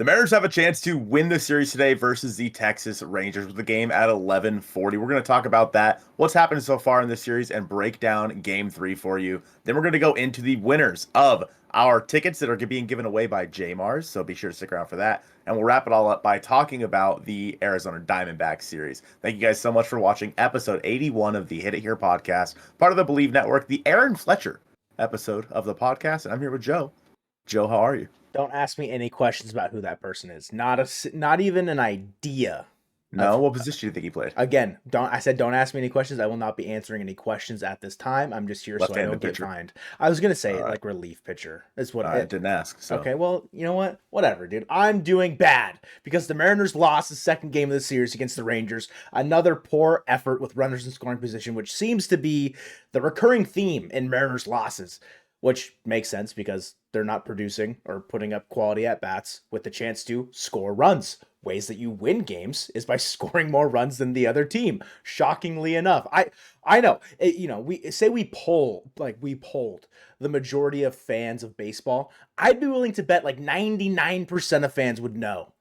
The Mariners have a chance to win the series today versus the Texas Rangers with the game at 11:40. We're going to talk about that, what's happened so far in this series, and break down game 3 for you. Then we're going to go into the winners of our tickets that are being given away by J Mars, so be sure to stick around for that. And we'll wrap it all up by talking about the Arizona Diamondbacks series. Thank you guys so much for watching episode 81 of the Hit It Here podcast, part of the Bleav Network, the Aaron Fletcher episode of the podcast. And I'm here with Joe. Joe, how are you? Don't ask me any questions about who that person is. Not even an idea. No, what position do you think he played? Again, don't ask me any questions. I will not be answering any questions at this time. I'm just here so I don't get fined. I was gonna say like relief pitcher. That's what I didn't ask. So. Okay, well, you know what? Whatever, dude. I'm doing bad because the Mariners lost the second game of the series against the Rangers. Another poor effort with runners in scoring position, which seems to be the recurring theme in Mariners losses. Which makes sense because they're not producing or putting up quality at-bats with the chance to score runs. Ways that you win games is by scoring more runs than the other team. Shockingly enough. I know. We polled the majority of fans of baseball. I'd be willing to bet like 99% of fans would know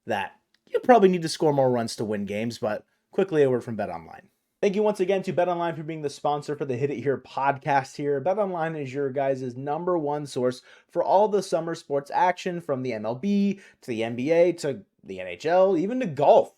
that you probably need to score more runs to win games, but quickly a word from BetOnline. Thank you once again to BetOnline for being the sponsor for the Hit It Here podcast here. BetOnline is your guys' number one source for all the summer sports action from the MLB to the NBA to the NHL, even to golf.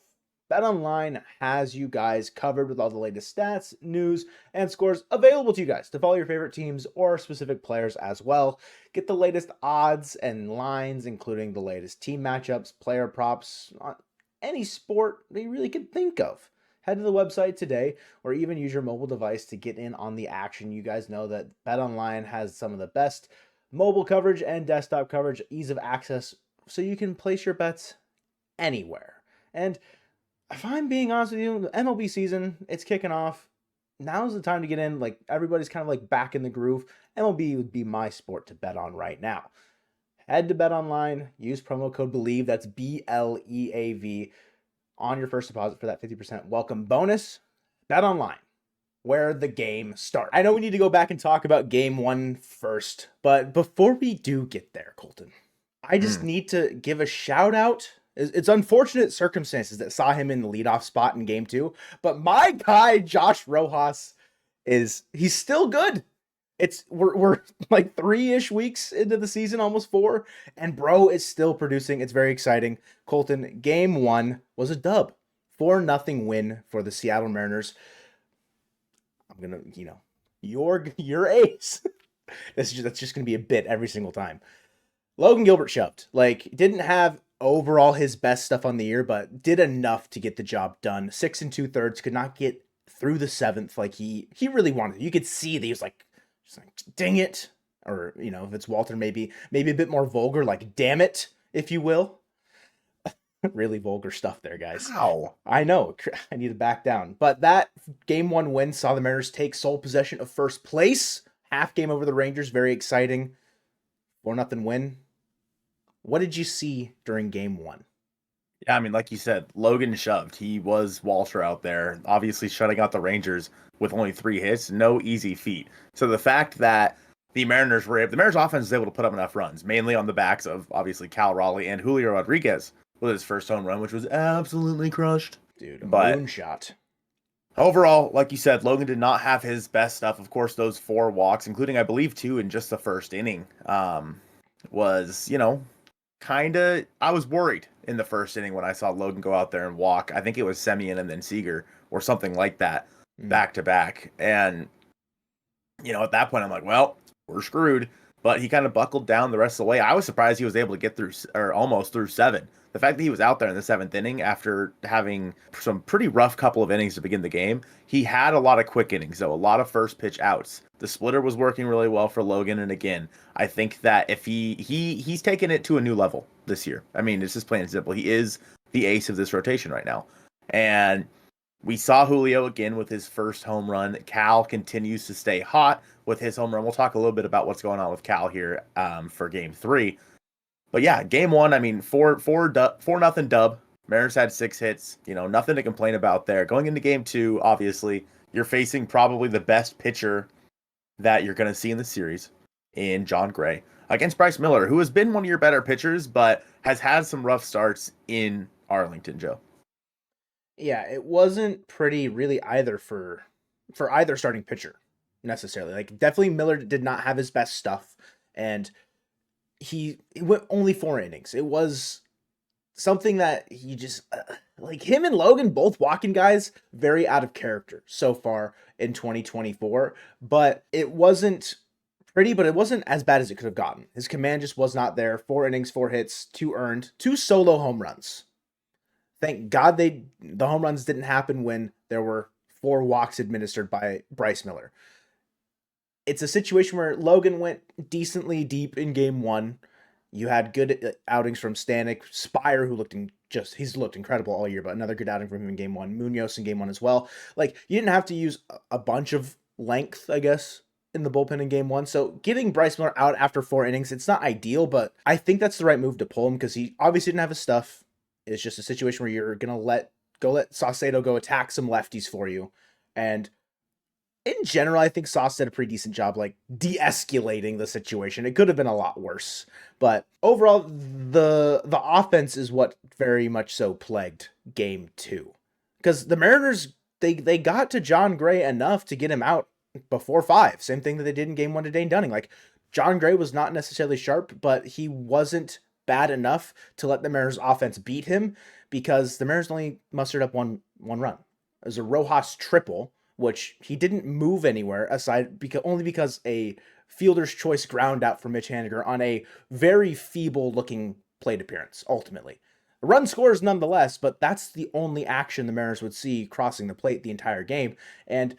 BetOnline has you guys covered with all the latest stats, news, and scores available to you guys to follow your favorite teams or specific players as well. Get the latest odds and lines, including the latest team matchups, player props, on any sport that you really could think of. Head to the website today or even use your mobile device to get in on the action. You guys know that BetOnline has some of the best mobile coverage and desktop coverage, ease of access, so you can place your bets anywhere. And if I'm being honest with you, the MLB season, it's kicking off. Now's the time to get in. Like, everybody's kind of like back in the groove. MLB would be my sport to bet on right now. Head to BetOnline, use promo code Bleav, that's BLEAV, on your first deposit for that 50% welcome bonus. BetOnline, where the game starts. I know we need to go back and talk about game 1 first, but before we do get there, Colton, I just need to give a shout out. It's unfortunate circumstances that saw him in the leadoff spot in game 2, but my guy Josh Rojas he's still good. We're like 3-ish weeks into the season, almost 4, and bro is still producing. It's very exciting. Colton, game 1 was a dub. 4-0 win for the Seattle Mariners. I'm gonna, your ace. That's just gonna be a bit every single time. Logan Gilbert shoved. Like, didn't have overall his best stuff on the year, but did enough to get the job done. 6 2/3, could not get through the 7th like he really wanted. You could see that he was like, dang it. Or, if it's Walter, maybe a bit more vulgar, like damn it, if you will. Really vulgar stuff there, guys. Wow. I know. I need to back down. But that game 1 win saw the Mariners take sole possession of first place. Half game over the Rangers. Very exciting. 4-0 win. What did you see during game 1? Yeah, I mean, like you said, Logan shoved. He was Walter out there, obviously shutting out the Rangers with only 3 hits. No easy feat. So the fact that the Mariners offense was able to put up enough runs, mainly on the backs of, obviously, Cal Raleigh and Julio Rodriguez with his first home run, which was absolutely crushed. Dude, a moonshot. Overall, like you said, Logan did not have his best stuff. Of course, those 4 walks, including, I Bleav, 2 in just the first inning, was, I was worried in the first inning when I saw Logan go out there and walk. I think it was Semien and then Seager or something like that, back to back. And, at that point, I'm like, well, we're screwed. But he kind of buckled down the rest of the way. I was surprised he was able to get through, or almost through 7. The fact that he was out there in the 7th inning after having some pretty rough couple of innings to begin the game, he had a lot of quick innings, though, a lot of first pitch outs. The splitter was working really well for Logan, and again, I think that if he's taken it to a new level this year. I mean, it's just plain and simple. He is the ace of this rotation right now. And we saw Julio again with his first home run. Cal continues to stay hot with his home run. We'll talk a little bit about what's going on with Cal here for game 3. But yeah, game 1, I mean, 4-0 dub. Mariners had 6 hits. Nothing to complain about there. Going into game 2, obviously, you're facing probably the best pitcher that you're going to see in the series in John Gray. against Bryce Miller, who has been one of your better pitchers, but has had some rough starts in Arlington, Joe. Yeah, it wasn't pretty really either for either starting pitcher necessarily. Like definitely Miller did not have his best stuff, and he went only 4 innings. It was something that he just like him and Logan both walking guys very out of character so far in 2024, but it wasn't pretty, but it wasn't as bad as it could have gotten. His command just was not there. 4 innings, 4 hits, 2 earned, 2 solo home runs. Thank God the home runs didn't happen when there were 4 walks administered by Bryce Miller. It's a situation where Logan went decently deep in game 1. You had good outings from Stanek, Spire, who he's looked incredible all year, but another good outing from him in game 1. Munoz in game 1 as well. Like, you didn't have to use a bunch of length, I guess, in the bullpen in game 1. So getting Bryce Miller out after 4 innings, it's not ideal, but I think that's the right move to pull him because he obviously didn't have his stuff. It's just a situation where you're gonna let Saucedo go attack some lefties for you. And in general, I think Sauce did a pretty decent job, like de-escalating the situation. It could have been a lot worse, but overall, the offense is what very much so plagued game 2, because the Mariners they got to John Gray enough to get him out before 5. Same thing that they did in game 1 to Dane Dunning. Like John Gray was not necessarily sharp, but he wasn't bad enough to let the Mariners offense beat him because the Mariners only mustered up one run. It was a Rojas triple, which he didn't move anywhere aside only because a fielder's choice ground out for Mitch Haniger on a very feeble looking plate appearance. Ultimately, a run scores nonetheless, but that's the only action the Mariners would see crossing the plate the entire game. And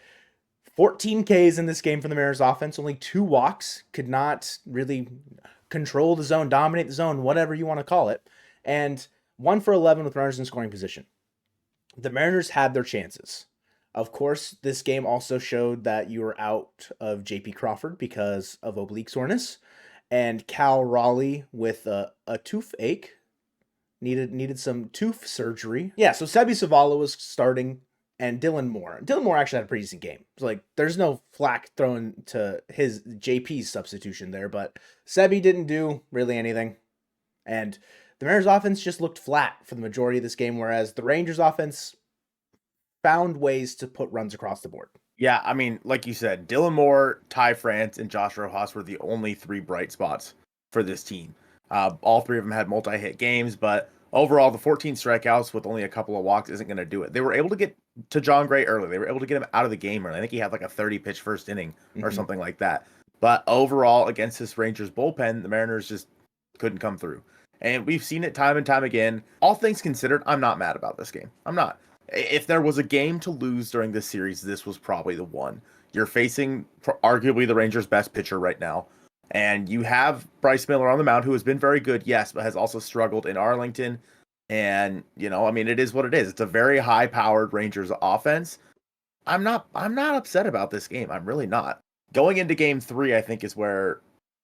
14 Ks in this game for the Mariners offense, only 2 walks, could not really control the zone, dominate the zone, whatever you want to call it, and 1 for 11 with runners in scoring position. The Mariners had their chances. Of course, this game also showed that you were out of J.P. Crawford because of oblique soreness, and Cal Raleigh with a toothache needed some tooth surgery. Yeah, so Sebi Zavala was starting, and Dylan Moore. Dylan Moore actually had a pretty decent game. It's like there's no flack thrown to his JP's substitution there, but Sebi didn't do really anything. And the Mariners offense just looked flat for the majority of this game, whereas the Rangers offense found ways to put runs across the board. Yeah, I mean, like you said, Dylan Moore, Ty France, and Josh Rojas were the only 3 bright spots for this team. All 3 of them had multi-hit games, but overall, the 14 strikeouts with only a couple of walks isn't going to do it. They were able to get to John Gray early. They were able to get him out of the game early. I think he had like a 30-pitch first inning or something like that. But overall, against this Rangers bullpen, the Mariners just couldn't come through. And we've seen it time and time again. All things considered, I'm not mad about this game. I'm not. If there was a game to lose during this series, this was probably the one. You're facing arguably the Rangers' best pitcher right now. And you have Bryce Miller on the mound, who has been very good, yes, but has also struggled in Arlington. And, I mean, it is what it is. It's a very high-powered Rangers offense. I'm not upset about this game. I'm really not. Going into game 3, I think, is where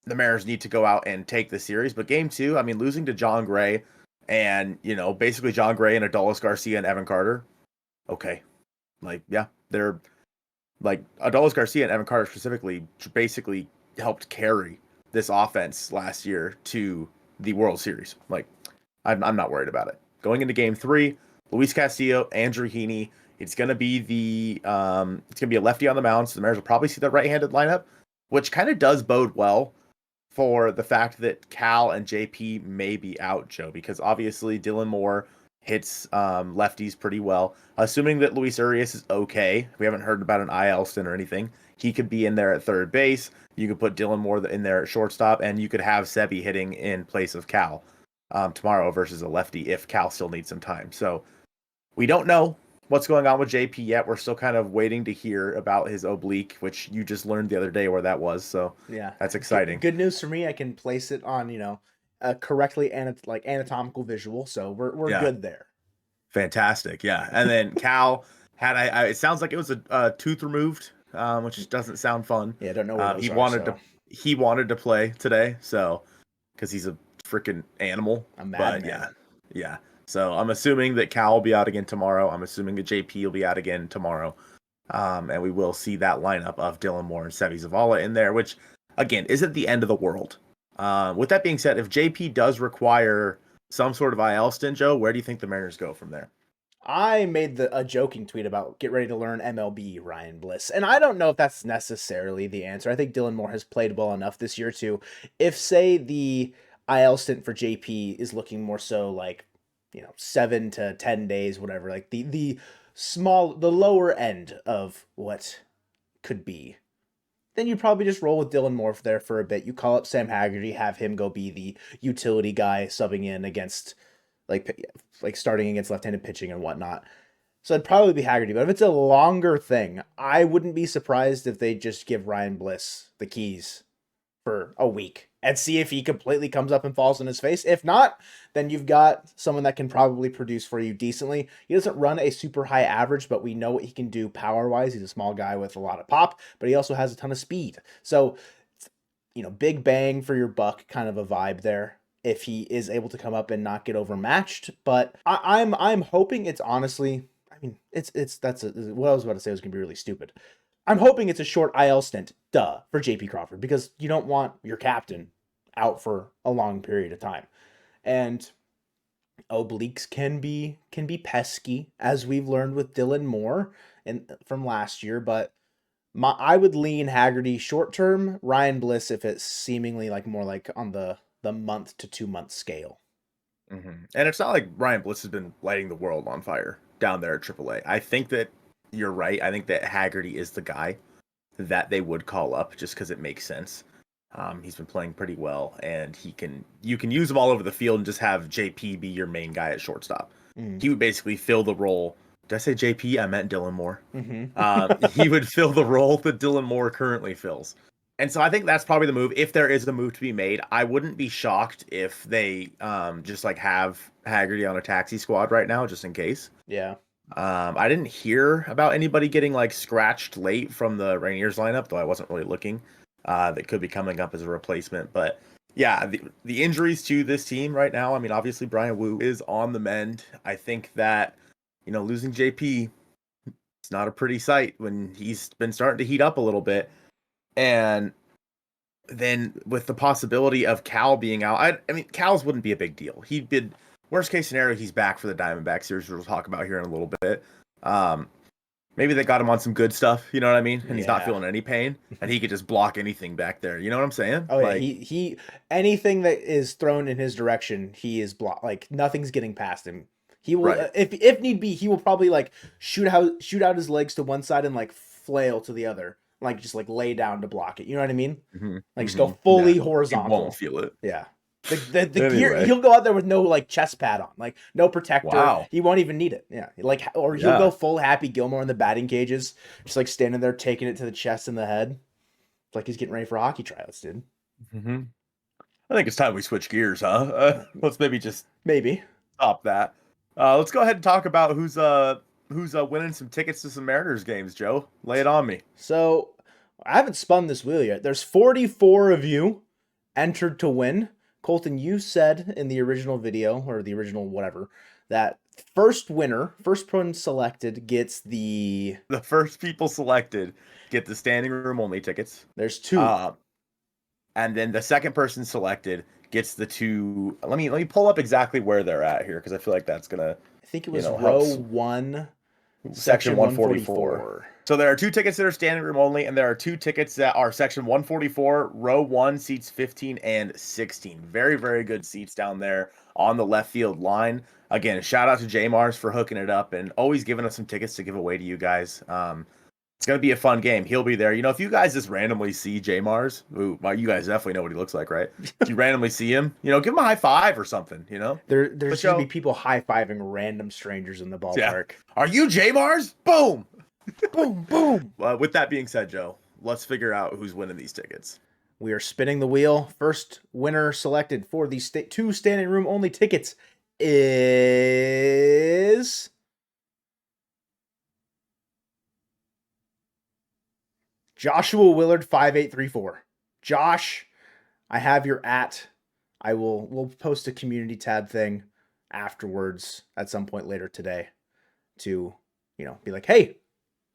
the Mariners need to go out and take the series. But game 2, I mean, losing to John Gray and, basically John Gray and Adolis Garcia and Evan Carter. Okay. Like, yeah, they're like Adolis Garcia and Evan Carter specifically basically helped carry this offense last year to the World Series. Like, I'm not worried about it. Going into game 3, Luis Castillo, Andrew Heaney. It's gonna be a lefty on the mound, so the Mariners will probably see the right-handed lineup, which kind of does bode well for the fact that Cal and JP may be out, Joe, because obviously Dylan Moore hits lefties pretty well. Assuming that Luis Urias is okay, we haven't heard about an IL stint or anything. He could be in there at third base. You could put Dylan Moore in there at shortstop, and you could have Sebi hitting in place of Cal tomorrow versus a lefty if Cal still needs some time. So we don't know what's going on with JP yet. We're still kind of waiting to hear about his oblique, which you just learned the other day where that was. So yeah, that's exciting. Good news for me. I can place it on, a correctly anatomical visual. So we're good there. Fantastic. Yeah. And then Cal had, it sounds like it was a tooth removed, which doesn't sound fun. Yeah. I don't know what he wanted to play today. So, cause he's a freaking animal. A madman. But yeah. So I'm assuming that Cal will be out again tomorrow. I'm assuming that JP will be out again tomorrow. And we will see that lineup of Dylan Moore and Sebi Zavala in there, which again isn't the end of the world. With that being said, if JP does require some sort of IL stint, Joe, where do you think the Mariners go from there? I made a joking tweet about get ready to learn MLB, Ryan Bliss. And I don't know if that's necessarily the answer. I think Dylan Moore has played well enough this year to, if say the IL stint for JP is looking more so like, 7 to 10 days, whatever, like the lower end of what could be, then you probably just roll with Dylan Moore there for a bit. You call up Sam Haggerty, have him go be the utility guy subbing in against like starting against left-handed pitching and whatnot. So it'd probably be Haggerty. But if it's a longer thing, I wouldn't be surprised if they just give Ryan Bliss the keys for a week and see if he completely comes up and falls on his face. If not, then you've got someone that can probably produce for you decently. He doesn't run a super high average, but we know what he can do power-wise. He's a small guy with a lot of pop, but he also has a ton of speed. So, big bang for your buck kind of a vibe there if he is able to come up and not get overmatched. But I'm hoping it's honestly, what I was about to say was gonna be really stupid. I'm hoping it's a short IL stint, for JP Crawford, because you don't want your captain out for a long period of time. And obliques can be pesky, as we've learned with Dylan Moore and from last year, but I would lean Haggerty short term, Ryan Bliss if it's seemingly like more like on the month to 2 month scale. Mm-hmm. And it's not like Ryan Bliss has been lighting the world on fire down there at AAA. I think that you're right. I think that Haggerty is the guy that they would call up just because it makes sense. He's been playing pretty well, and you can use him all over the field and just have JP be your main guy at shortstop. He would basically fill the role. Did I say JP? I meant Dylan Moore. He would fill the role that Dylan Moore currently fills. And so I think that's probably the move. If there is a move to be made, I wouldn't be shocked if they just like have Haggerty on a taxi squad right now, just in case. Yeah. I didn't hear about anybody getting like scratched late from the Rainiers lineup, though I wasn't really looking. That could be coming up as a replacement. But yeah, the injuries to this team right now, I mean, obviously Brian Wu is on the mend. I think that, losing JP, it's not a pretty sight when he's been starting to heat up a little bit. And then with the possibility of Cal being out, I mean, Cal's wouldn't be a big deal. He'd been, worst case scenario, he's back for the Diamondbacks series, which we'll talk about here in a little bit. Maybe they got him on some good stuff, you know what I mean? And he's not feeling any pain, and he could just block anything back there. You know what I'm saying? Oh, yeah. He anything that is thrown in his direction, he is blocked. Like, nothing's getting past him. He will, if need be, he will probably like shoot out his legs to one side and like flail to the other. Like, just like lay down to block it. You know what I mean? Mm-hmm. Like, just go fully horizontal. You won't feel it. Yeah. The Anyway. gear, he'll go out there with no like chest pad on, like no protector. Wow. He won't even need it. Yeah. Like, or he'll go full Happy Gilmore in the batting cages, just like standing there taking it to the chest and the head. Like he's getting ready for hockey tryouts, dude. Mm-hmm. I think it's time we switch gears, huh? Let's maybe stop that. Let's go ahead and talk about who's winning some tickets to some Mariners games, Joe. Lay it on me. So I haven't spun this wheel yet. There's 44 of you entered to win. Colton, you said in the original video, or the original whatever, that first one selected gets the first people selected get the standing room only tickets. There's 2. And then the second person selected gets the 2. Let me pull up exactly where they're at here, because I feel like that's gonna. I think it was row 1, section 144. So there are 2 tickets that are standing room only, and there are 2 tickets that are section 144, row 1, seats 15 and 16. Very, very good seats down there on the left field line. Again, shout out to J Mars for hooking it up and always giving us some tickets to give away to you guys. It's going to be a fun game. He'll be there. If you guys just randomly see J Mars, you guys definitely know what he looks like, right? If you randomly see him, give him a high five or something, There's going to be people high-fiving random strangers in the ballpark. Yeah. Are you J Mars? Boom! Boom, boom. With that being said, Joe, let's figure out who's winning these tickets. We are spinning the wheel. First winner selected for the 2 standing room only tickets is Joshua Willard 5834. Josh, I have your we'll post a community tab thing afterwards at some point later today to, be like, hey,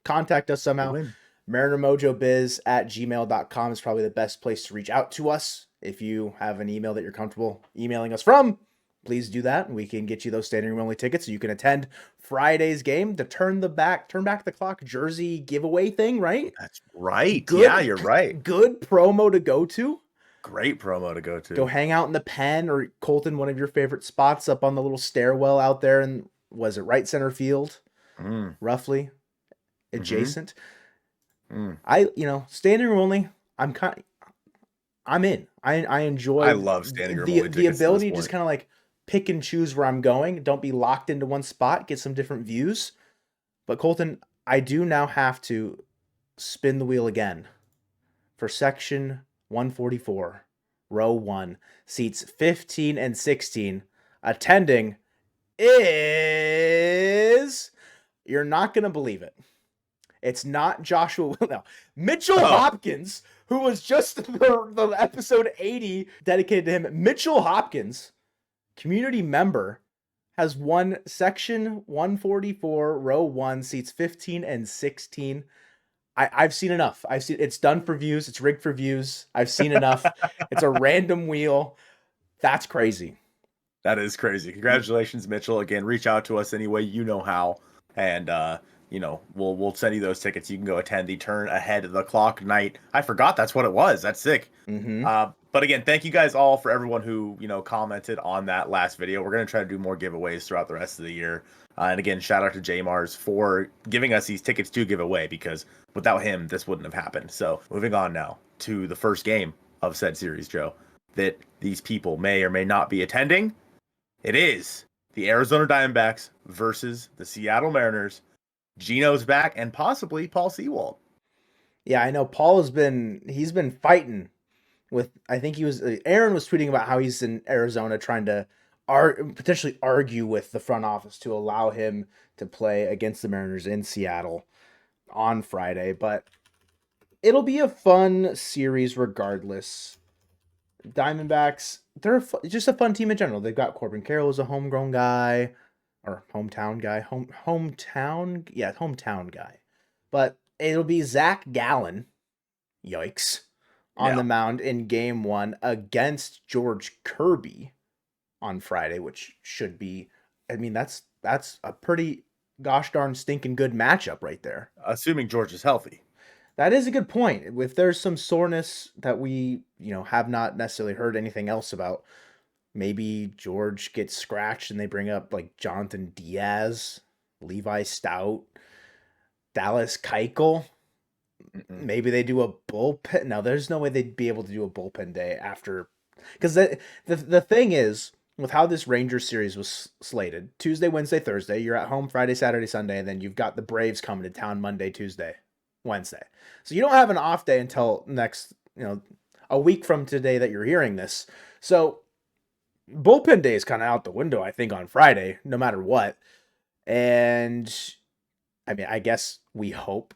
contact us somehow. Mariner Mojo biz at gmail.com is probably the best place to reach out to us. If you have an email that you're comfortable emailing us from, please do that, and we can get you those standing room only tickets so you can attend Friday's game to turn back the clock jersey giveaway thing, right? That's right. Good, Yeah, you're right. Good promo to go to. Great promo to go to. Go hang out in the pen, or Colton, one of your favorite spots up on the little stairwell out there, and was it right center field? Roughly adjacent. Standing room only. I'm in. I enjoy. I love standing room only. The ability to just kind of like pick and choose where I'm going. Don't be locked into one spot. Get some different views. But Colton, I do now have to spin the wheel again for section 144, row 1, seats 15 and 16. Attending is, you're not going to believe it. It's not Joshua. No, Mitchell Hopkins, who was just the episode 80 dedicated to him. Mitchell Hopkins, community member, has won section 144, row 1, seats 15 and 16. I've seen enough. It's done for views. It's rigged for views. I've seen enough. It's a random wheel. That's crazy. That is crazy. Congratulations, Mitchell. Again, reach out to us any way you know how, and we'll send you those tickets. You can go attend the Turn Ahead of the Clock night. I forgot that's what it was. That's sick. But again, thank you guys all for everyone who commented on that last video. We're gonna try to do more giveaways throughout the rest of the year. And again, shout out to J Mars for giving us these tickets to give away, because without him, this wouldn't have happened. So moving on now to the first game of said series, Joe, that these people may or may not be attending. It is the Arizona Diamondbacks versus the Seattle Mariners. Gino's back, and possibly Paul Sewald. Yeah, I know Paul he's been fighting with, I think Aaron was tweeting about how he's in Arizona trying to potentially argue with the front office to allow him to play against the Mariners in Seattle on Friday. But it'll be a fun series regardless. Diamondbacks, they're just a fun team in general. They've got Corbin Carroll as a homegrown guy, or hometown guy, hometown guy. But it'll be Zach Gallen, yikes, on the mound in game 1 against George Kirby on Friday, which should be, that's a pretty gosh darn stinking good matchup right there. Assuming George is healthy. That is a good point. If there's some soreness that we, have not necessarily heard anything else about, maybe George gets scratched and they bring up like Jonathan Diaz, Levi Stout, Dallas Keuchel. Maybe they do a bullpen. No, there's no way they'd be able to do a bullpen day after, because the thing is, with how this Rangers series was slated, Tuesday, Wednesday, Thursday, you're at home Friday, Saturday, Sunday, and then you've got the Braves coming to town Monday, Tuesday, Wednesday. So you don't have an off day until next, a week from today that you're hearing this. So bullpen day is kind of out the window, I think, on Friday, no matter what. And I guess we hope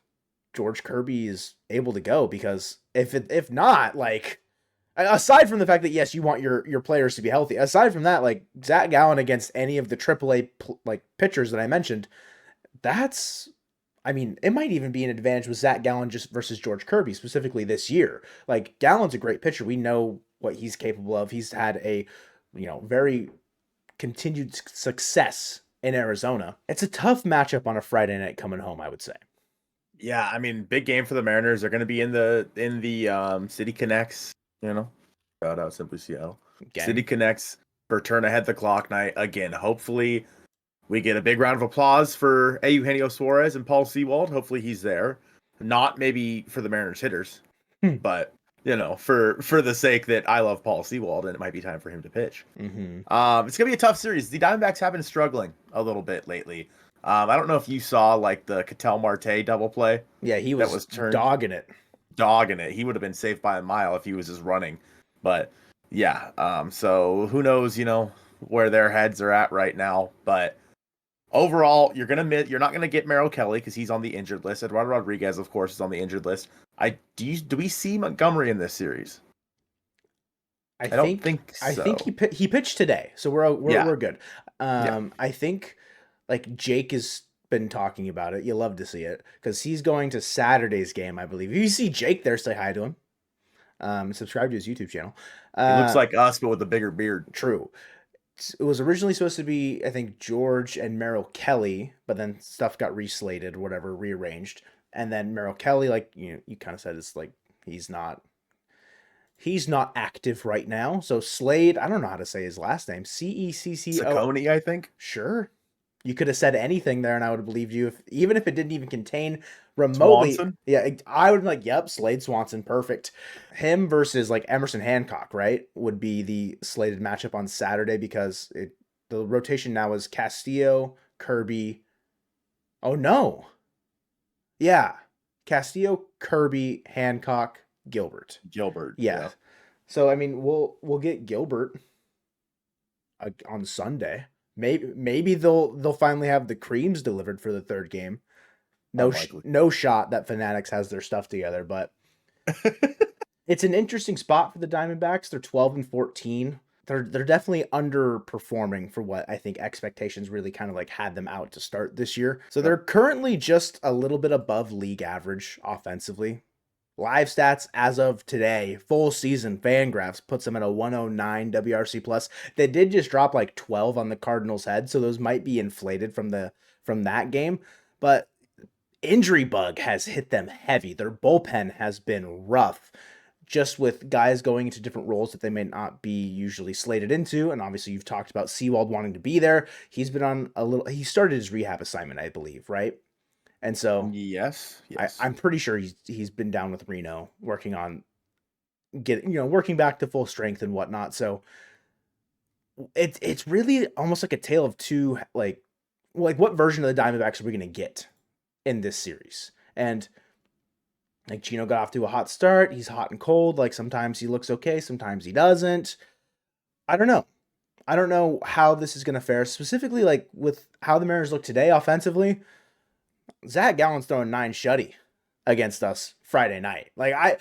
George Kirby is able to go, because if not, like, aside from the fact that, yes, you want your players to be healthy, aside from that, like, Zach Gallen against any of the AAA pitchers that I mentioned, it might even be an advantage with Zach Gallen just versus George Kirby, specifically this year. Like, Gallen's a great pitcher. We know what he's capable of. He's had a, very continued success in Arizona. It's a tough matchup on a Friday night coming home, I would say. Yeah, big game for the Mariners. They're going to be in the City Connects, shout out Simply Seattle. Again. City Connects for Turn Ahead the Clock night. Again, hopefully we get a big round of applause for Eugenio Suarez and Paul Sewald. Hopefully he's there. Not maybe for the Mariners hitters, but for the sake that I love Paul Sewald and it might be time for him to pitch. It's going to be a tough series. The Diamondbacks have been struggling a little bit lately. I don't know if you saw like the Ketel Marte double play. Yeah, he was dogging it. He would have been safe by a mile if he was just running. But yeah, so who knows, where their heads are at right now. But overall, you're not gonna get Merrill Kelly because he's on the injured list. Eduardo Rodriguez, of course, is on the injured list. Do we see Montgomery in this series? I don't think so. I think he pitched today, so we're good. I think, like, Jake has been talking about it. You love to see it because he's going to Saturday's game, I believe. If you see Jake there, say hi to him. Subscribe to his YouTube channel. He looks like us, but with a bigger beard. True. It was originally supposed to be, I think, George and Merrill Kelly, but then stuff got reslated or whatever, rearranged. And then Merrill Kelly, like you kind of said, it's like he's not active right now. So Slade, I don't know how to say his last name. Cecco. Ciccone, I think. Sure. You could have said anything there and I would have believed you, even if it didn't even contain remotely. Swanson? Yeah, I would be like, yep, Slade Swanson, perfect. Him versus like Emerson Hancock, right? Would be the slated matchup on Saturday because the rotation now is Castillo, Kirby. Oh no. Yeah. Castillo, Kirby, Hancock, Gilbert. Yeah. So I mean, we'll get Gilbert on Sunday. Maybe they'll finally have the creams delivered for the third game. No shot that Fanatics has their stuff together, but it's an interesting spot for the Diamondbacks. They're 12-14. They're definitely underperforming for what I think expectations really kind of like had them out to start this year. So they're currently just a little bit above league average offensively. Live stats as of today, full season Fangraphs puts them at a 109 WRC plus. They did just drop like 12 on the Cardinals' head, so those might be inflated from that game. But injury bug has hit them heavy. Their bullpen has been rough, just with guys going into different roles that they may not be usually slated into. And obviously, you've talked about Sewald wanting to be there. He's been on he started his rehab assignment, I believe, right? And so yes. I'm pretty sure he's been down with Reno working on working back to full strength and whatnot. So it's really almost like a tale of two, like what version of the Diamondbacks are we going to get in this series? And like Chino got off to a hot start. He's hot and cold. Like sometimes he looks okay, sometimes he doesn't. I don't know how this is going to fare, specifically like with how the Mariners look today offensively. Zach Gallen's throwing 9 shutty against us Friday night. The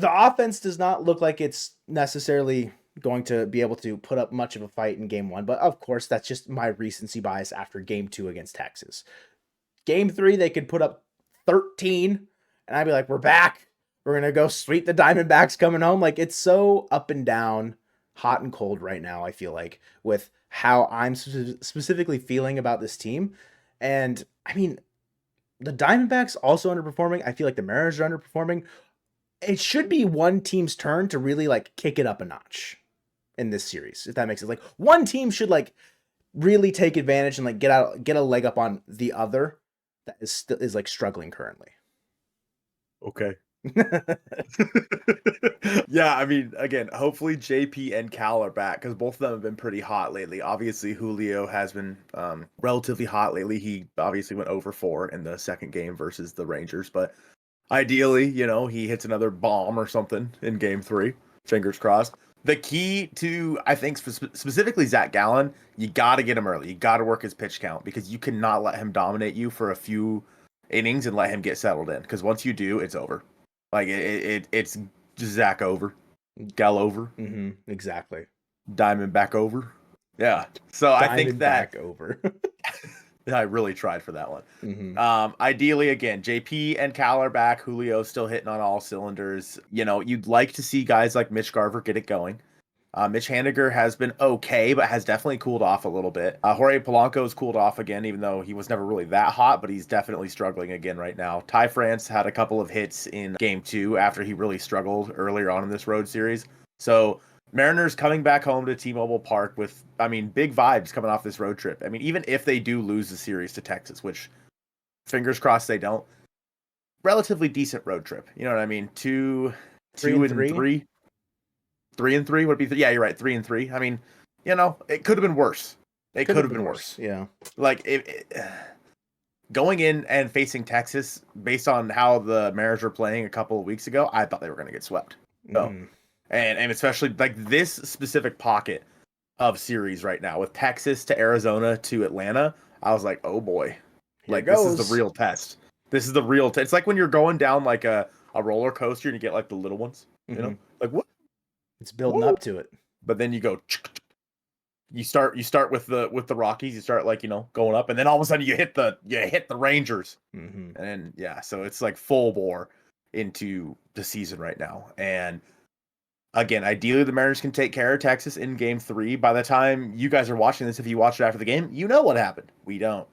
offense does not look like it's necessarily going to be able to put up much of a fight in game 1, but of course that's just my recency bias after game 2 against Texas. Game 3, they could put up 13 and I'd be like, we're back. We're going to go sweep the Diamondbacks coming home. Like it's so up and down, hot and cold right now, I feel like, with how I'm specifically feeling about this team. And I mean, the Diamondbacks also underperforming. I feel like the Mariners are underperforming. It should be one team's turn to really like kick it up a notch in this series, if that makes sense. Like one team should like really take advantage and like get a leg up on the other that is like struggling currently. Okay. Yeah, I mean, again, hopefully JP and Cal are back because both of them have been pretty hot lately. Obviously, Julio has been relatively hot lately. He obviously went over 4 in the second game versus the Rangers, but ideally, he hits another bomb or something in game 3. Fingers crossed. The key to, I think, specifically Zach Gallen, you got to get him early. You got to work his pitch count because you cannot let him dominate you for a few innings and let him get settled in because once you do, it's over. Like it's Zach over, Gal over, exactly. Diamondback over, yeah. So I think that over. I really tried for that one. Ideally, again, JP and Cal are back. Julio's still hitting on all cylinders. You'd like to see guys like Mitch Garver get it going. Mitch Haniger has been okay, but has definitely cooled off a little bit. Jorge Polanco's cooled off again, even though he was never really that hot, but he's definitely struggling again right now. Ty France had a couple of hits in game 2 after he really struggled earlier on in this road series. So Mariners coming back home to T-Mobile Park with, big vibes coming off this road trip. Even if they do lose the series to Texas, which fingers crossed they don't, relatively decent road trip. You know what I mean? 2 and 3. 3 and 3 would be yeah, you're right. 3 and 3. It could have been worse. It could have been worse. Yeah. Like going in and facing Texas, based on how the Mariners were playing a couple of weeks ago, I thought they were going to get swept. So, and especially like this specific pocket of series right now with Texas to Arizona to Atlanta, I was like, oh boy, this is the real test. This is the real test. It's like when you're going down like a roller coaster and you get like the little ones, like what? It's building up to it. But then you go, you start with the Rockies, you start like, going up, and then all of a sudden you hit the Rangers. And yeah, so it's like full bore. into the season right now. And again, ideally the Mariners can take care of Texas in game 3. By the time you guys are watching this, if you watched it after the game, you know what happened. We don't.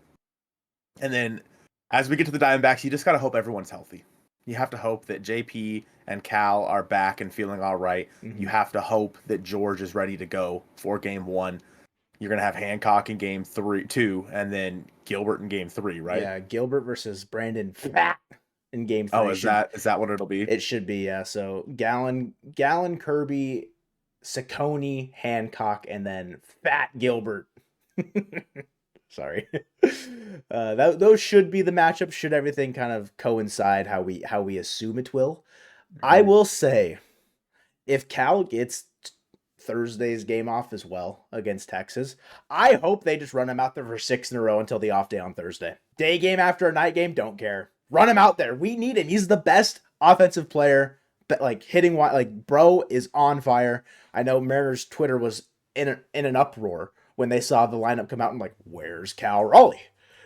And then as we get to the Diamondbacks, you just got to hope everyone's healthy. You have to hope that JP and Cal are back and feeling all right. Mhm. You have to hope that George is ready to go for game 1. You're going to have Hancock in game 2, and then Gilbert in game 3, right? Yeah, Gilbert versus Brandon Fat in game 3. Oh, is that what it'll be? It should be, yeah. So Gallon, Kirby, Saccone, Hancock, and then Fat Gilbert. Sorry. Those should be the matchups. Should everything kind of coincide how we assume it will. I will say, if Cal gets Thursday's game off as well against Texas, I hope they just run him out there for 6 in a row until the off day on Thursday. Day game after a night game, don't care. Run him out there. We need him. He's the best offensive player. But like hitting, like bro is on fire. I know Mariners Twitter was in an uproar when they saw the lineup come out and like, where's Cal Raleigh?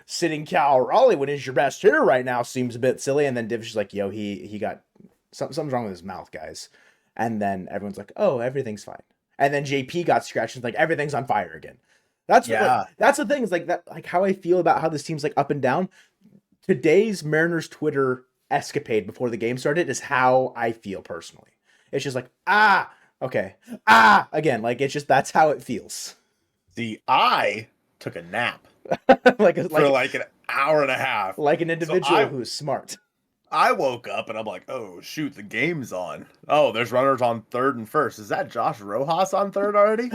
Sitting Cal Raleigh when he's your best hitter right now seems a bit silly. And then Divish is like, yo, he got something's wrong with his mouth, guys. And then everyone's like, oh, everything's fine. And then JP got scratched. Like everything's on fire again. That's that's the thing. Is like that. Like how I feel about how this team's like up and down. Today's Mariners Twitter escapade before the game started is how I feel personally. It's just like okay, again. Like it's just that's how it feels. See, I took a nap like for like an hour and a half, like an individual who's smart. I woke up and I'm like, oh shoot, the game's on. Oh, there's runners on third and first. Is that Josh Rojas on third already?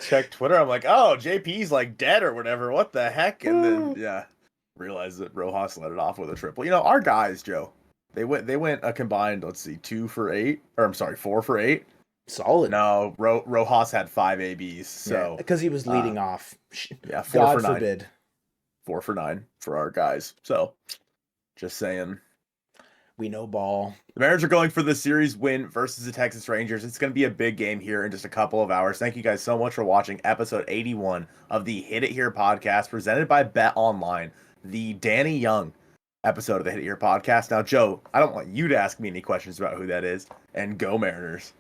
Check Twitter. I'm like, oh, JP's like dead or whatever. What the heck? And then realized that Rojas let it off with a triple. You know, our guys, Joe, they went a combined, let's see, 4 for 8. Solid. No, Rojas had 5 ABs. So because he was leading off. Yeah, 4 God for 9. forbid. 4 for 9 for our guys. So just saying. We know ball. The Mariners are going for the series win versus the Texas Rangers. It's going to be a big game here in just a couple of hours. Thank you guys so much for watching episode 81 of the Hit It Here podcast presented by Bet Online, the Danny Young episode of the Hit It Here podcast. Now, Joe, I don't want you to ask me any questions about who that is, and go Mariners.